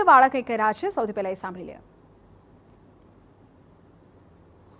વાળા કંઈ કર્યા છે, સૌથી પહેલા એ સાંભળી લે।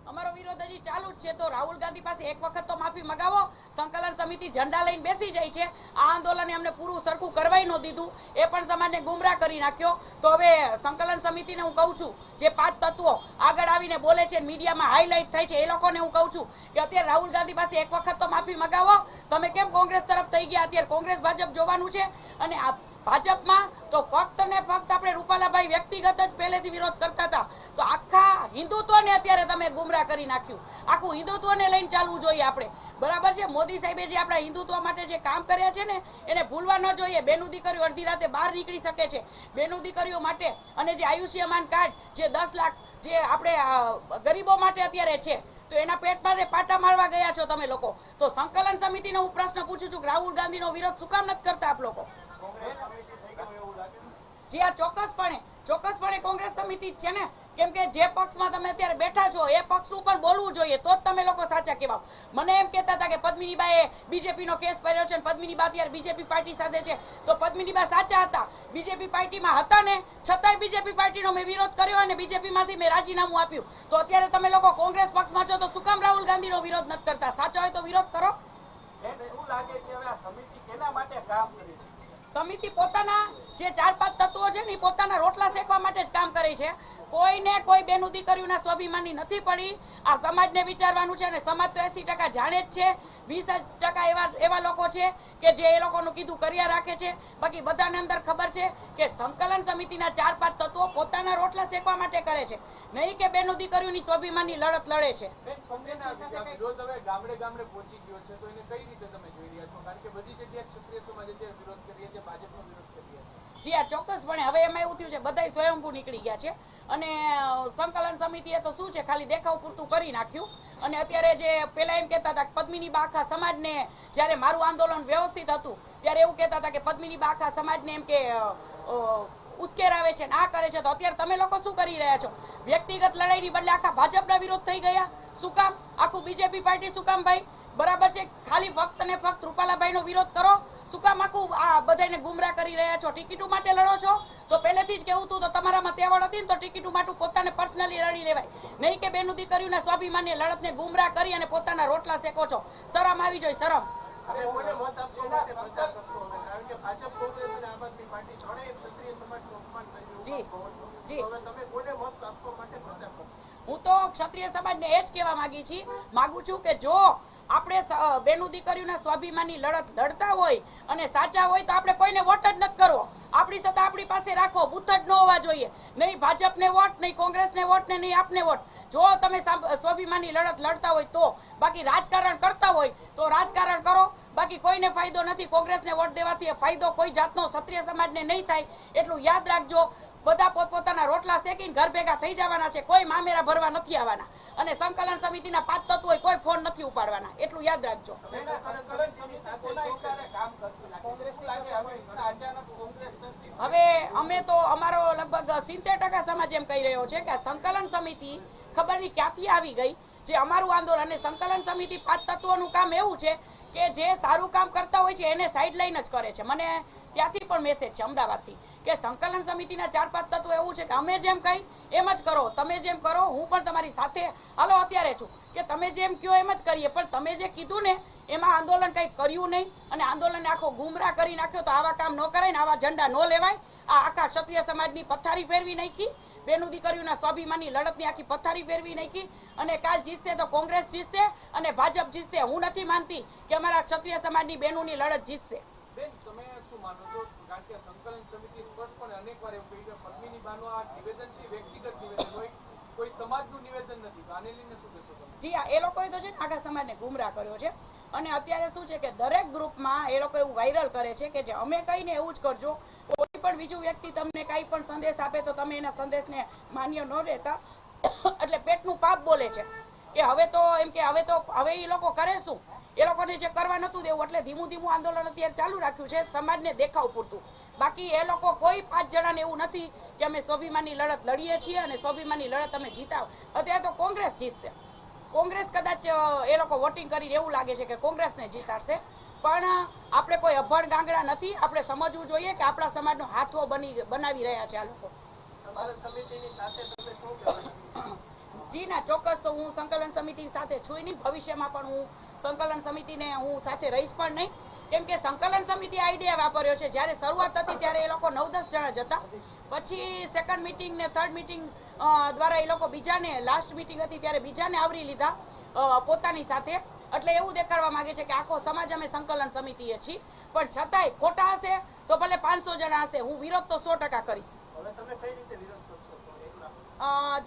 અમારો વિરોધ હજી ચાલુ જ છે, તો રાહુલ ગાંધી પાસે એક વખત તો માફી મગાવો। સંકલન સમિતિ ઝંડા લઈને બેસી જાય છે, આ આંદોલને અમને પૂરું સરખું કરવાય ન દીધું, એ પણ સમાજને ગુમરાહ કરી નાખ્યો। તો હવે સંકલન સમિતિને હું કહું છું, જે 5 તત્વો આગળ આવીને બોલે છે, મીડિયામાં હાઇલાઇટ થાય છે, એ લોકોને હું કહું છું કે અત્યારે રાહુલ ગાંધી પાસે એક વખત તો માફી મગાવો। તમે કેમ કોંગ્રેસ તરફ થઈ ગયા? અત્યારે કોંગ્રેસ ભાજપ જોવાનું છે, અને આ ભાજપમાં તો ફક્ત ને ફક્ત આપણે રૂપાલાભાઈ વ્યક્તિગત જ પહેલેથી વિરોધ કરતા હતા, તો આખા હિન્દુત્વને અત્યારે તમે ગુમરાહ કરી નાખ્યું। આખું હિન્દુત્વને લઈને ચાલવું જોઈએ આપણે, બરાબર છે? મોદી સાહેબે જે આપણા હિન્દુત્વ માટે જે કામ કર્યા છે ને, એને ભૂલવા ન જોઈએ। બેનું દીકરીઓ અડધી રાતે બહાર નીકળી શકે છે, બેનું દીકરીઓ માટે, અને જે આયુષ્યમાન કાર્ડ જે 10 લાખ જે આપણે ગરીબો માટે અત્યારે છે, તો એના પેટમાં પાટા મારવા ગયા છો તમે લોકો। તો સંકલન સમિતિને હું પ્રશ્ન પૂછું છું કે રાહુલ ગાંધીનો વિરોધ શું કામ નથી કરતા આપ લોકો? જી આ ચોક્કસપણે કોંગ્રેસ સમિતિ જ છે ને, કેમ કે જે પક્ષમાં તમે અત્યારે બેઠા છો એ પક્ષનું પણ બોલવું જોઈએ, તો જ તમે લોકો સાચા કહેવાઓ। મને એમ કહેતા હતા કે પદ્મિનીબાએ બીજેપીનો કેસ કર્યો છે, પદ્મિનીબા અત્યારે બીજેપી પાર્ટી સાથે છે, તો પદ્મિનીબા સાચા હતા, બીજેપી પાર્ટીમાં હતા ને, છતાંય બીજેપી પાર્ટીનો મેં વિરોધ કર્યો અને બીજેપીમાંથી મેં રાજીનામું આપ્યું। તો અત્યારે તમે લોકો કોંગ્રેસ પક્ષમાં છો, તો શું કામ રાહુલ ગાંધીનો વિરોધ નથી કરતા? સાચા હોય તો વિરોધ કરો। સમિતિ પોતાના જે 4-5 તત્વો છે ને, પોતાના રોટલા શેકવા માટે જ કામ કરે છે, કોઈને કોઈ બેનું દીકરીઓના સ્વાભિમાની નથી પડી। આ સમાજને વિચારવાનું છે, અને સમાજ તો 80% જાણે જ છે, 20% એવા લોકો છે કે જે એ લોકોનું કીધું કર્યા રાખે છે, બાકી બધાને અંદર ખબર છે કે સંકલન સમિતિના 4-5 તત્વો પોતાના રોટલા શેકવા માટે કરે છે, નહીં કે બેનું દીકરીઓની સ્વાભિમાની લડત લડે છે। જી આ ચોક્કસપણે હવે એમાં એવું થયું છે, બધા સ્વયંભૂ નીકળી ગયા છે, અને સંકલન સમિતિએ તો શું છે, ખાલી દેખાવ પૂરતું કરી નાખ્યું। અને અત્યારે જે પેલા એમ કહેતા હતા કે પદ્મિનીબા આખા સમાજને, જ્યારે મારું આંદોલન વ્યવસ્થિત હતું ત્યારે એવું કહેતા હતા કે પદ્મિનીબા આખા સમાજને એમ કે ઉશ્કેરાવે છે ને આ કરે છે, તો અત્યારે તમે લોકો શું કરી રહ્યા છો? વ્યક્તિગત લડાઈની બદલે આખા ભાજપના વિરોધ થઈ ગયા। શું કામ? આખું બીજેપી પાર્ટી શું કામ ભાઈ? બરાબર છે, ખાલી ફક્ત ને ફક્ત રૂપાલાભાઈનો વિરોધ કરો, શું કામ આખું આ બધાને ગુમરાહ કરી રહ્યા છો? ટિકિટો માટે લડો છો તો પહેલેથી જ કેવું હતું, તો તમારામાં તેવડ હતી ને તો ટિકિટો માટે પોતાને પર્સનલી લડી લેવાય, નહીં કે બેનું દીકરીઓના સ્વાભિમાનની લડતને ગુમરાહ કરી અને પોતાના રોટલા શેકો છો। શરમ આવી જોઈએ, શરમ। જી જી હું તો ક્ષત્રિય સમાજને એ જ કહેવા માંગુ છું કે જો આપણે બેનું દીકરીઓના સ્વાભિમાનની લડત લડતા હોય અને સાચા હોય, તો આપણે કોઈને વોટ જ નથી કરવો, આપણી સત્તા આપણી પાસે રાખો, બૂથ જ ન હોવા જોઈએ, નહીં ભાજપને વોટ, નહીં કોંગ્રેસને વોટ, ને નહીં આપને વોટ। જો તમે સ્વાભિમાનની લડત લડતા હોય તો, બાકી રાજકારણ કરતા હોય તો રાજકારણ કરો, બાકી કોઈને ફાયદો નથી। કોંગ્રેસને વોટ દેવાથી ફાયદો કોઈ જાતનો ક્ષત્રિય સમાજને નહીં થાય, એટલું યાદ રાખજો। બધા પોતપોતાના રોટલા શેકીને ઘર ભેગા થઈ જવાના છે, કોઈ મામેરા ભરવા નથી આવવાના, અને સંકલન સમિતિના 5 તત્વો કોઈ ફોન નથી ઉપાડવાના, એટલું યાદ રાખજો। હવે અમે તો અમારો લગભગ 70% સમાજ એમ કહી રહ્યો છે કે આ સંકલન સમિતિ ખબર નહીં ક્યાંથી આવી ગઈ, જે અમારું આંદોલન, અને સંકલન સમિતિ 5 તત્વોનું કામ એવું છે કે જે સારું કામ કરતા હોય છે એને સાઇડલાઇન જ કરે છે। મને ત્યાંથી પણ મેસેજ છે અમદાવાદથી કે સંકલન સમિતિના 4-5 તત્વો એવું છે કે અમે જેમ કહી એમ જ કરો, તમે જેમ કરો હું પણ તમારી સાથે હાલો અત્યારે છું, કે તમે જેમ કહો એમ જ કરીએ, પણ તમે જે કીધું ને એમાં આંદોલન કંઈ કર્યું નહીં, અને આંદોલનને આખો ગુમરાહ કરી નાખ્યો। તો આવા કામ ન કરાય ને આવા ઝંડા ન લેવાય। આ આખા ક્ષત્રિય સમાજની પથારી ફેરવી નાખી, બેનું દીકરીઓના સ્વાભિમાનની લડતની આખી પથારી ફેરવી નાખી, અને કાલ જીતશે તો કોંગ્રેસ જીતશે અને ભાજપ જીતશે। હું નથી માનતી કે અમારા ક્ષત્રિય સમાજની બેનોની લડત જીતશે। જી હા, એ લોકોએ તો છે ને આખા સમાજને ગુમરાહ કર્યો છે, અને અત્યારે શું છે કે દરેક ગ્રુપમાં એ લોકો એવું વાયરલ કરે છે કે જે અમે કહીને એવું જ કરજો, કોઈ પણ બીજું વ્યક્તિ તમને કાંઈ પણ સંદેશ આપે તો તમે એના સંદેશને માન્ય ન રહેતા, એટલે પેટનું પાપ બોલે છે કે હવે તો એમ કે હવે એ લોકો કરે શું? એ લોકોને જે કરવા નતું દેવું એટલે ધીમું આંદોલન અત્યારે ચાલુ રાખ્યું છે સમાજને દેખાવ પૂરતું। બાકી એ લોકો કોઈ 5 જણાને એવું નથી કે અમે સ્વાભિમાનની લડત લડીએ છીએ અને સ્વાભિમાનની લડત અમે જીતાવ। અત્યારે તો કોંગ્રેસ જીતશે, કોંગ્રેસ કદાચ એ લોકો વોટિંગ કરીને એવું લાગે છે કે કોંગ્રેસને જીતાડશે, પણ આપણે કોઈ અભણ ગાંગડા નથી. આપણે સમજવું જોઈએ કે આપણા સમાજનો હાથો બનાવી રહ્યા છે આ લોકો. જી ના, ચોક્કસ હું સંકલન સમિતિ સાથે છું નહીં. ભવિષ્યમાં પણ હું સંકલન સમિતિને હું સાથે રહીશ પણ નહીં. કેમ કે સંકલન સમિતિ આઈડિયા વાપર્યો છે. જ્યારે શરૂઆત હતી ત્યારે એ લોકો 9-10 જણા જ હતા. પછી સેકન્ડ મિટિંગ ને થર્ડ મિટિંગ દ્વારા એ લોકો બીજાને, લાસ્ટ મિટિંગ હતી ત્યારે બીજાને આવરી લીધા પોતાની સાથે. એટલે એવું દેખાડવા માંગે છે કે આખો સમાજ અમે સંકલન સમિતિએ છીએ. પણ છતાંય ખોટા હશે તો ભલે 500 જણા હશે, હું વિરોધ તો 100% કરીશ.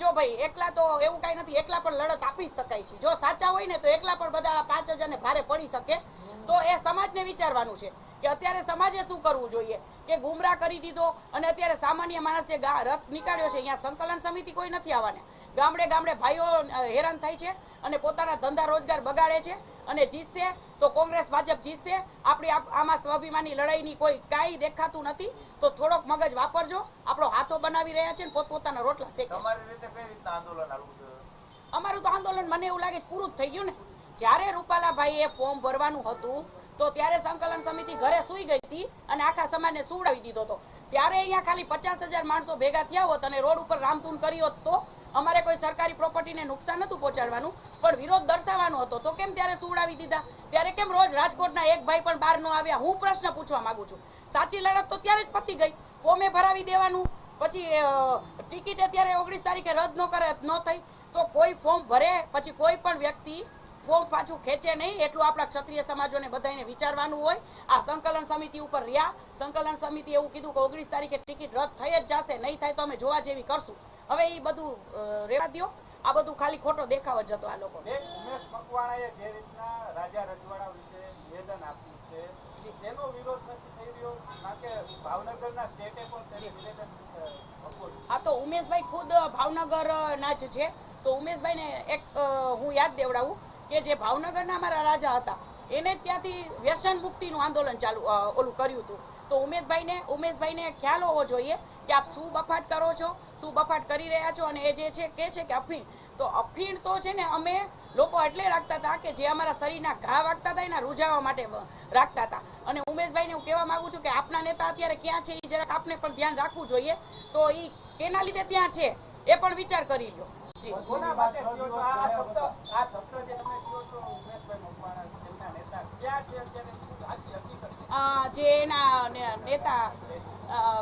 જો ભાઈ, એકલા તો એવું કઈ નથી. એકલા પણ લડત આપી જ શકાય છે. જો સાચા હોય ને તો એકલા પણ બધા 5000 ને ભારે પડી શકે. તો એ સમાજને વિચારવાનું છે કે અત્યારે સમાજે શું કરવું જોઈએ. કે ગુમરાહ કરી દીધો અને અત્યારે સામાન્ય માણસે રથ નીકાળ્યો છે. અહીંયા સંકલન સમિતિ કોઈ નથી આવવાના. ગામડે ગામડે ભાઈઓ હેરાન થાય છે અને પોતાના ધંધા રોજગાર બગાડે છે. અને જીતશે તો કોંગ્રેસ, ભાજપ જીતશે. આપણી આમાં સ્વાભિમાની લડાઈની કોઈ કાંઈ દેખાતું નથી. તો થોડોક મગજ વાપરજો. આપણો હાથો બનાવી રહ્યા છે ને પોતપોતાના રોટલા શેકે છે. અમારું તો આંદોલન મને એવું લાગે પૂરું જ થઈ ગયું ને. જ્યારે રૂપાલાભાઈએ ફોર્મ ભરવાનું હતું તો ત્યારે સંકલન સમિતિ ઘરે સૂઈ ગઈ હતી અને આખા સમાજને સુવડાવી દીધો હતો. ત્યારે અહીંયા ખાલી 50,000 માણસો ભેગા થયા હોત અને રોડ ઉપર રામધૂન કરી હોત તો અમારે કોઈ સરકારી પ્રોપર્ટીને નુકસાન નહોતું પહોંચાડવાનું, પણ વિરોધ દર્શાવવાનો હતો. તો કેમ ત્યારે સુવડાવી દીધા? ત્યારે કેમ રોજ રાજકોટના એક ભાઈ પણ બહાર ન આવ્યા? હું પ્રશ્ન પૂછવા માંગુ છું. સાચી લડત તો ત્યારે જ પતી ગઈ. ફોર્મે ભરાવી દેવાનું, પછી ટિકિટ અત્યારે 19 તારીખે રદ ન થઈ તો કોઈ ફોર્મ ભરે પછી કોઈ પણ વ્યક્તિ ફોર્મ પાછું ખેંચે નહીં. એટલું આપણા ક્ષત્રિય સમાજોને બધાને વિચારવાનું હોય. આ સંકલન સમિતિ ઉપર રહ્યા. સંકલન સમિતિ એવું કીધું કે 19 તારીખે ટિકિટ રદ થઈ જ જશે, નહીં થાય તો અમે જોવા જેવી કરશું. હવે એ બધું રહેવા દો. આ બધું ખાલી ખોટો દેખાવ જ હતો આ લોકો. ઉમેશ મકવાણાએ જે રીતના રાજા રજવાડા વિશે નિવેદન આપ્યું છે તેનો વિરોધ નથી થઈ રહ્યો, કારણ કે ભાવનગરના સ્ટેટે પણ તેને નિવેદન આપ્યું. હા, તો ઉમેશભાઈ ખુદ ભાવનગરના જ છે. તો ઉમેશભાઈને એક હું યાદ દેવડાવું કે જે ભાવનગરના અમારા રાજા હતા એને ત્યાંથી વ્યસન મુક્તિનું આંદોલન ઓલું કર્યું હતું. તો ઉમેશભાઈને ખ્યાલ હોવો જોઈએ કે આપ શું બફાટ કરો છો, શું બફાટ કરી રહ્યા છો. અને એ જે છે કે છે કે અફીણ, તો અફીણ તો છે ને અમે લોકો એટલે રાખતા હતા કે જે અમારા શરીરના ઘા વાગતા હતા એના રૂઝાવા માટે રાખતા હતા. અને ઉમેશભાઈને હું કહેવા માંગુ છું કે આપના નેતા અત્યારે ક્યાં છે એ જરાક આપને પણ ધ્યાન રાખવું જોઈએ. તો એ કેના લીધે ત્યાં છે એ પણ વિચાર કરી લો. જી, કોના માટે આ શબ્દ જે તમે કહો છો ઉમેશભાઈ મકવાણા તેમના નેતા ક્યાં છે અત્યારે, શું આખી હકીકત? જે એના નેતા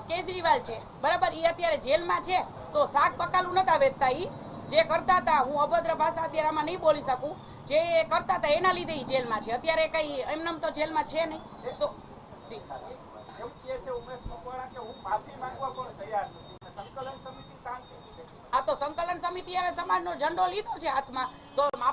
કેજરીવાલ છે, બરાબર, એ અત્યારે જેલમાં છે. તો શાક પકાલું નતા વેચતા. એ જે કરતા હતા, હું અભદ્ર ભાષા અત્યારે આમાં નહીં બોલી શકું, જે કરતા હતા એના લીધે એ જેલમાં છે. અત્યારે કઈ એમનેમ તો જેલમાં છે નહીં. તો જી, એવું કહે છે ઉમેશ મકવાણા કે હું માફી માંગવા પણ તૈયાર નથી. સંકલન સમિતિ શાંતિ. આ તો સંકલન સમિતિ હવે સમાજનો ઝંડો લીધો છે હાથમાં, તો